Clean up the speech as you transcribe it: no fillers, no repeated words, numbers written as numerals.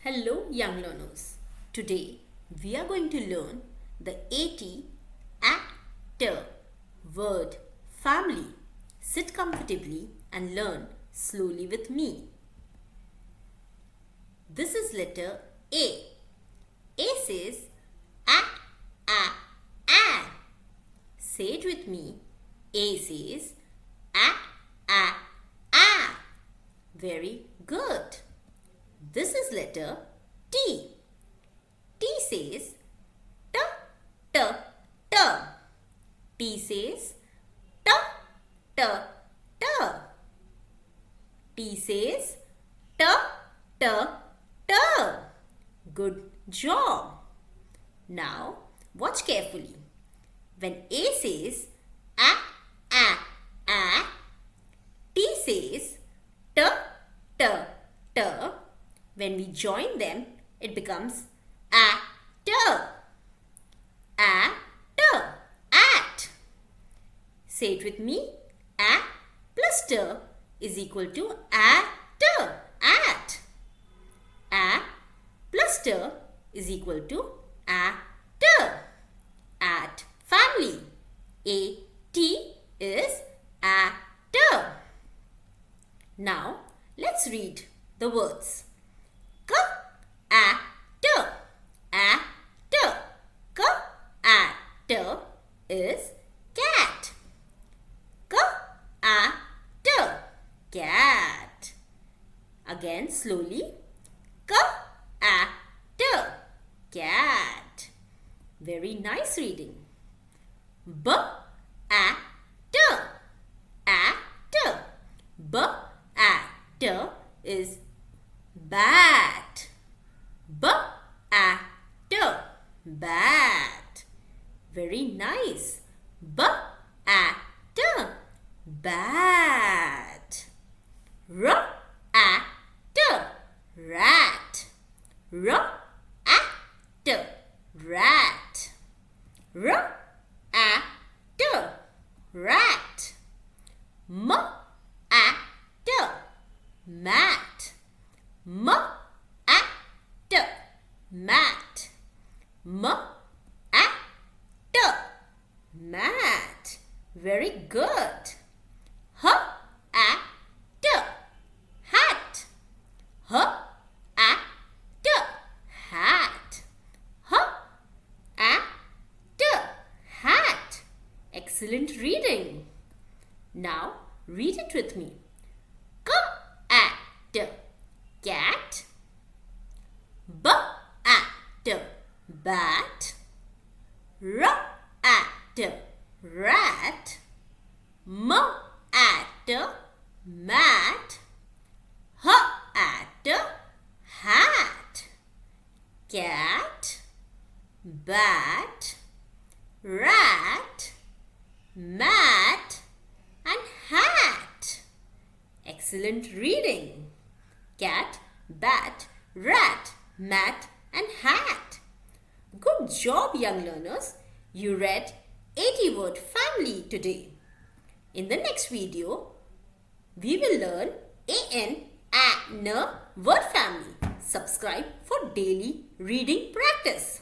Hello young learners. Today we are going to learn the actor word family. Sit comfortably and learn slowly with me. This is letter A. A says a. Say it with me. A says a. Very good. This is letter T. T says t. T says t. T says t. Good job. Now watch carefully. When A says a. T says t. When we join them, it becomes at. At. Say it with me. A plus t is equal to at. A plus t is equal to at. At family. A-T is at. Now, let's read the words. Cat is cat. Cat. Again slowly. Cat. Very nice reading. Bat. Is bat. Bat. Very nice. Bat. Rat. Rat. Rat. Mat. Mat. Mat. Very good. Hat. Hat. Hat. Excellent reading. Now read it with me. Cat. Bat. Rat. Mat. Hat. Cat. Bat. Rat. Mat. And hat. Excellent reading. Cat, bat, rat, mat and hat. Good job young learners. You read 80 word family today. In the next video, we will learn an word family. Subscribe for daily reading practice.